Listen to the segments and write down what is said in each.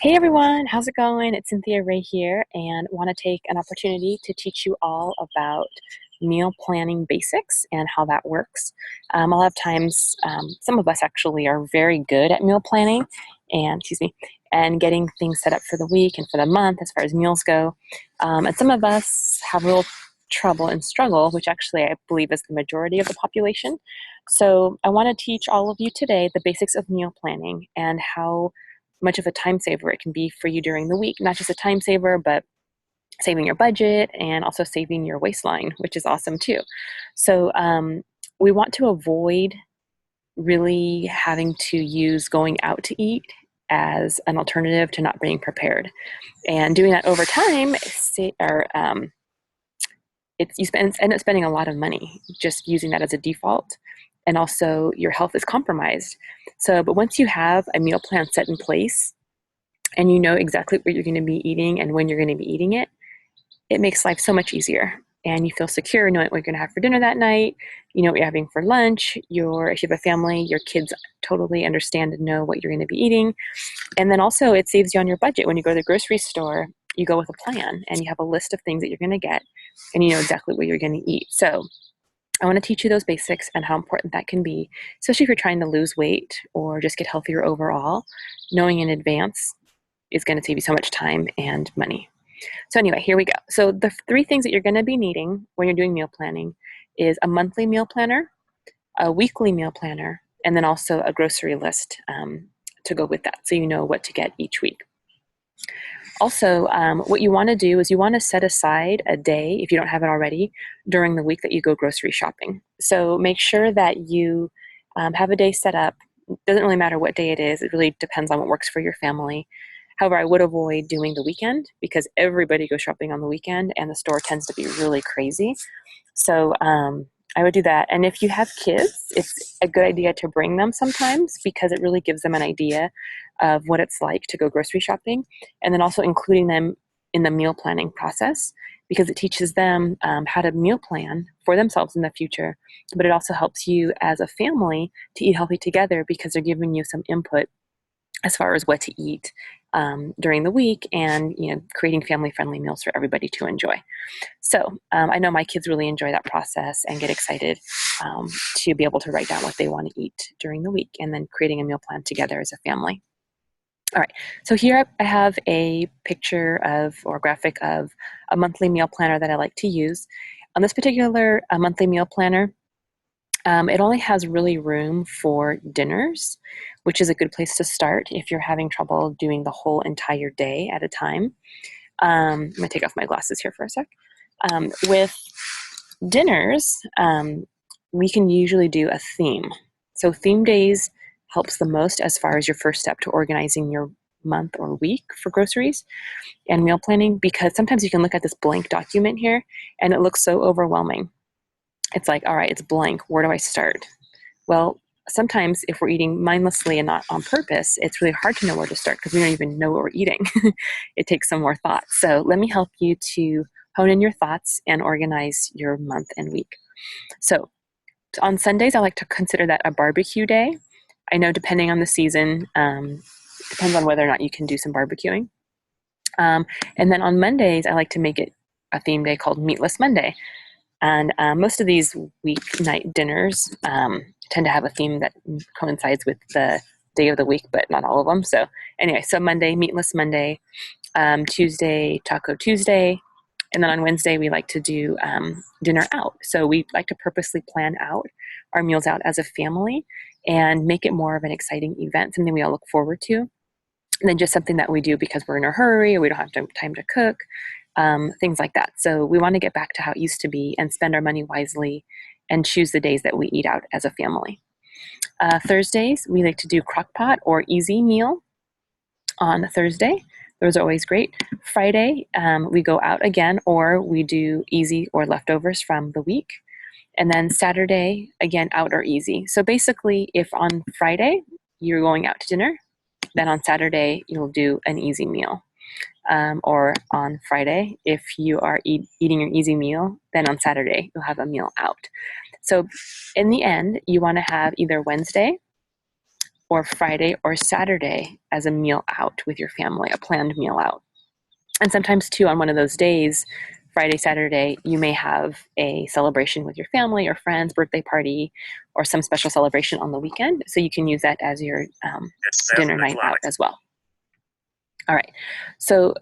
Hey everyone, how's it going? It's Cynthia Ray here, and want to take an opportunity to teach you all about meal planning basics and how that works. A lot of times, some of us actually are very good at meal planning and, and getting things set up for the week and for the month as far as meals go. And some of us have real trouble and struggle, which actually I believe is the majority of the population. So I want to teach all of you today the basics of meal planning and how much of a time saver it can be for you during the week. Not just a time saver, but saving your budget and also saving your waistline, which is awesome too. So we want to avoid really having to use going out to eat as an alternative to not being prepared. And doing that over time, end up spending a lot of money just using that as a default, and also your health is compromised. But once you have a meal plan set in place and you know exactly what you're going to be eating and when you're going to be eating it, it makes life so much easier. And you feel secure knowing what you're going to have for dinner that night. You know what you're having for lunch. If you have a family, your kids totally understand and know what you're going to be eating. And then also it saves you on your budget. When you go to the grocery store, you go with a plan and you have a list of things that you're going to get and you know exactly what you're going to eat. So I want to teach you those basics and how important that can be, especially if you're trying to lose weight or just get healthier overall. Knowing in advance is going to save you so much time and money. So anyway, here we go. So the three things that you're going to be needing when you're doing meal planning is a monthly meal planner, a weekly meal planner, and then also a grocery list to go with that, so you know what to get each week. Also, what you want to do is you want to set aside a day, if you don't have it already, during the week that you go grocery shopping. So make sure that you have a day set up. It doesn't really matter what day it is. It really depends on what works for your family. However, I would avoid doing the weekend because everybody goes shopping on the weekend and the store tends to be really crazy. So I would do that. And if you have kids, it's a good idea to bring them sometimes because it really gives them an idea of what it's like to go grocery shopping. And then also including them in the meal planning process because it teaches them how to meal plan for themselves in the future. But it also helps you as a family to eat healthy together because they're giving you some input as far as what to eat during the week and creating family-friendly meals for everybody to enjoy. So I know my kids really enjoy that process and get excited to be able to write down what they want to eat during the week and then creating a meal plan together as a family. All right, so here I have a picture of or graphic of a monthly meal planner that I like to use. On this particular monthly meal planner, it only has really room for dinners, which is a good place to start if you're having trouble doing the whole entire day at a time. I'm going to take off my glasses here for a sec. With dinners, we can usually do a theme. So theme days helps the most as far as your first step to organizing your month or week for groceries and meal planning, because sometimes you can look at this blank document here and it looks so overwhelming. It's like, all right, it's blank. Where do I start? Well, sometimes if we're eating mindlessly and not on purpose, it's really hard to know where to start because we don't even know what we're eating. It takes some more thought. So let me help you to hone in your thoughts and organize your month and week. So on Sundays, I like to consider that a barbecue day. I know depending on the season, depends on whether or not you can do some barbecuing. And then on Mondays, I like to make it a theme day called Meatless Monday. And most of these weeknight dinners tend to have a theme that coincides with the day of the week, but not all of them. So anyway, so Monday, Meatless Monday, Tuesday, Taco Tuesday, and then on Wednesday, we like to do dinner out. So we like to purposely plan out our meals out as a family and make it more of an exciting event, something we all look forward to, than just something that we do because we're in a hurry or we don't have time to cook. Things like that. So we want to get back to how it used to be and spend our money wisely and choose the days that we eat out as a family. Thursdays, we like to do crock pot or easy meal on Thursday. Those are always great. Friday, we go out again or we do easy or leftovers from the week. And then Saturday, again, out or easy. So basically, if on Friday you're going out to dinner, then on Saturday you'll do an easy meal. Or on Friday, if you are eating your easy meal, then on Saturday, you'll have a meal out. So in the end, you want to have either Wednesday or Friday or Saturday as a meal out with your family, a planned meal out. And sometimes too, on one of those days, Friday, Saturday, you may have a celebration with your family or friends, birthday party, or some special celebration on the weekend. So you can use that as your dinner night out as well. All right, so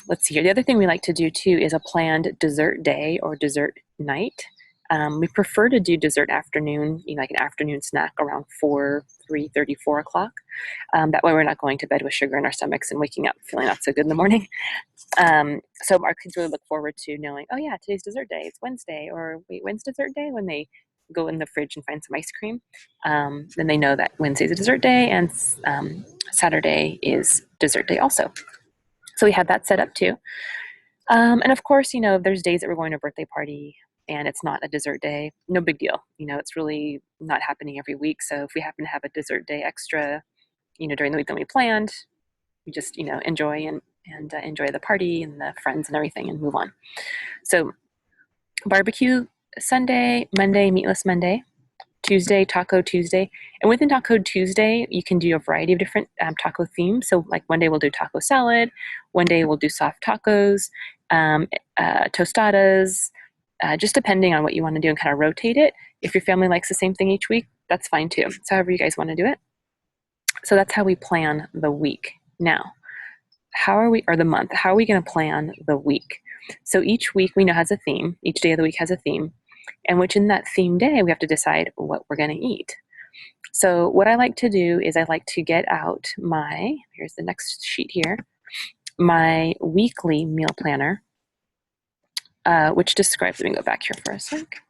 let's see here. The other thing we like to do too is a planned dessert day or dessert night. We prefer to do dessert afternoon, like an afternoon snack around 3:30, 4 o'clock. That way we're not going to bed with sugar in our stomachs and waking up feeling not so good in the morning. So our kids really look forward to knowing, oh yeah, today's dessert day, it's Wednesday, or wait, when's dessert day? When they go in the fridge and find some ice cream, then they know that Wednesday's a dessert day and Saturday is dessert day also. So we have that set up too. And of course, if there's days that we're going to a birthday party and it's not a dessert day, no big deal. It's really not happening every week. So if we happen to have a dessert day extra, during the week than we planned, we just, enjoy and enjoy the party and the friends and everything and move on. So barbecue Sunday, Monday, meatless Monday, Tuesday, Taco Tuesday. And within Taco Tuesday, you can do a variety of different taco themes. So like one day we'll do taco salad, one day we'll do soft tacos, tostadas, just depending on what you want to do and kind of rotate it. If your family likes the same thing each week, that's fine too. So however you guys want to do it. So that's how we plan the week. Now, the month, how are we going to plan the week? So each week we know has a theme. Each day of the week has a theme. And which in that theme day, we have to decide what we're going to eat. So what I like to do is I like to get out here's the next sheet here, my weekly meal planner, which describes, let me go back here for a sec,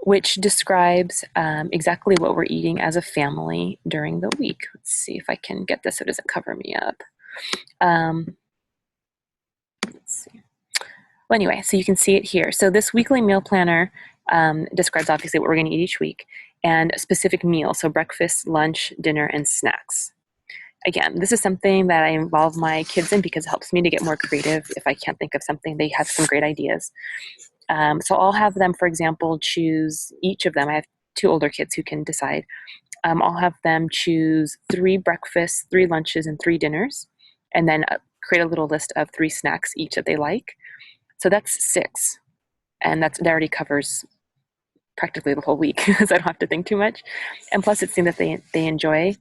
which describes exactly what we're eating as a family during the week. Let's see if I can get this so it doesn't cover me up. Let's see. Well, anyway, so you can see it here. So this weekly meal planner describes obviously what we're going to eat each week and specific meals, so breakfast, lunch, dinner, and snacks. Again, this is something that I involve my kids in because it helps me to get more creative. If I can't think of something, they have some great ideas. So I'll have them, for example, choose each of them. I have 2 older kids who can decide. I'll have them choose 3 breakfasts, 3 lunches, and 3 dinners, and then create a little list of 3 snacks each that they like. So that's 6, and that already covers practically the whole week, so I don't have to think too much. And plus, it's things that they enjoy,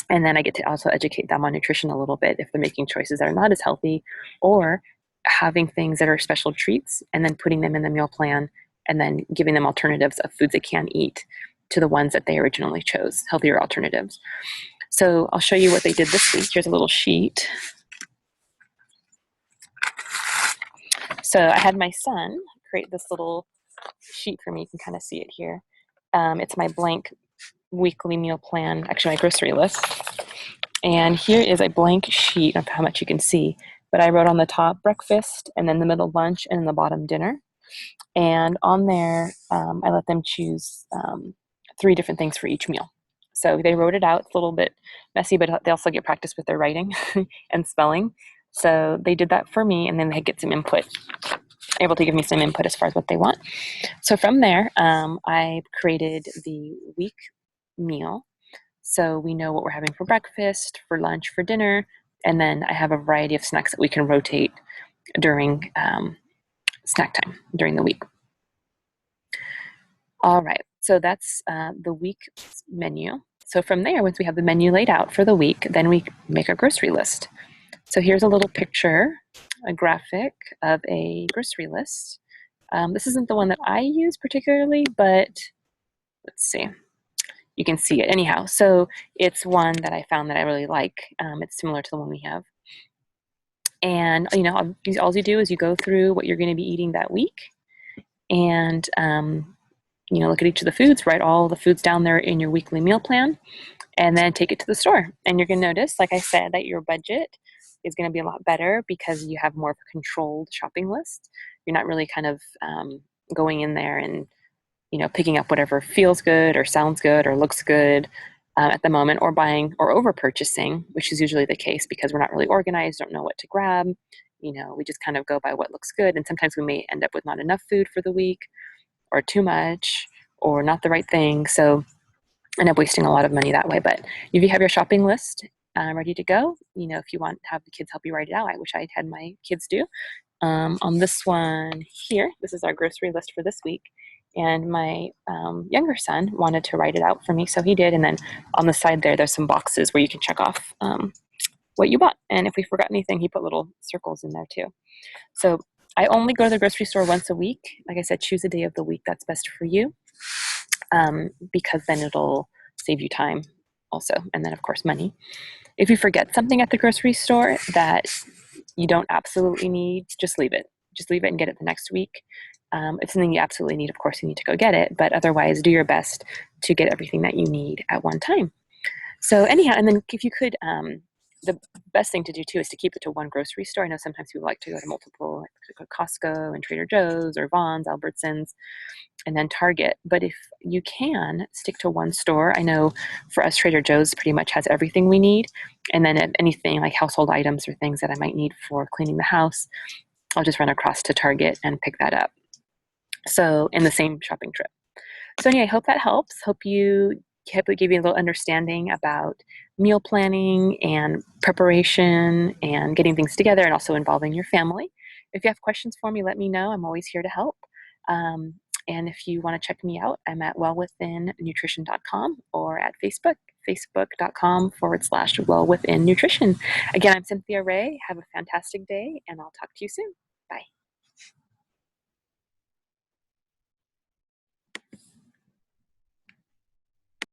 and then I get to also educate them on nutrition a little bit if they're making choices that are not as healthy, or having things that are special treats, and then putting them in the meal plan, and then giving them alternatives of foods they can eat to the ones that they originally chose, healthier alternatives. So I'll show you what they did this week. Here's a little sheet. So I had my son create this little sheet for me. You can kind of see it here. It's my blank weekly meal plan, actually my grocery list. And here is a blank sheet of how much you can see. But I wrote on the top breakfast, and then the middle lunch, and in the bottom dinner. And on there, I let them choose 3 different things for each meal. So they wrote it out. It's a little bit messy, but they also get practice with their writing and spelling. So they did that for me, and then they get some input, able to give me some input as far as what they want. So from there, I created the week meal. So we know what we're having for breakfast, for lunch, for dinner, and then I have a variety of snacks that we can rotate during snack time during the week. All right, so that's the week menu. So from there, once we have the menu laid out for the week, then we make our grocery list. So here's a little picture, a graphic of a grocery list. This isn't the one that I use particularly, but let's see. You can see it anyhow. So it's one that I found that I really like. It's similar to the one we have. And, all you do is you go through what you're going to be eating that week and, look at each of the foods, write all the foods down there in your weekly meal plan, and then take it to the store. And you're going to notice, like I said, that your budget is going to be a lot better because you have more of a controlled shopping list. You're not really kind of going in there and, picking up whatever feels good or sounds good or looks good at the moment, or buying or over purchasing, which is usually the case because we're not really organized, don't know what to grab. We just kind of go by what looks good. And sometimes we may end up with not enough food for the week, or too much, or not the right thing. So end up wasting a lot of money that way. But if you have your shopping list ready to go, if you want to have the kids help you write it out, which I had my kids do. On this one here, this is our grocery list for this week. And my younger son wanted to write it out for me, so he did. And then on the side there's some boxes where you can check off what you bought. And if we forgot anything, he put little circles in there too. So I only go to the grocery store once a week. Like I said, choose a day of the week that's best for you, because then it'll save you time also. And then, of course, money. If you forget something at the grocery store that you don't absolutely need, just leave it. Just leave it and get it the next week. If something you absolutely need, of course, you need to go get it. But otherwise, do your best to get everything that you need at one time. So anyhow, and then if you could, the best thing to do too is to keep it to one grocery store. I know sometimes people like to go to multiple, like to go to Costco and Trader Joe's or Vaughn's, Albertsons, and then Target. But if you can stick to one store, I know for us, Trader Joe's pretty much has everything we need. And then if anything like household items or things that I might need for cleaning the house, I'll just run across to Target and pick that up. So in the same shopping trip. So anyway, I hope that helps. Hope it gave you a little understanding about meal planning and preparation and getting things together and also involving your family. If you have questions for me, let me know. I'm always here to help. And if you want to check me out, I'm at wellwithinnutrition.com or at Facebook, facebook.com/wellwithinnutrition. Again, I'm Cynthia Ray. Have a fantastic day, and I'll talk to you soon. Bye.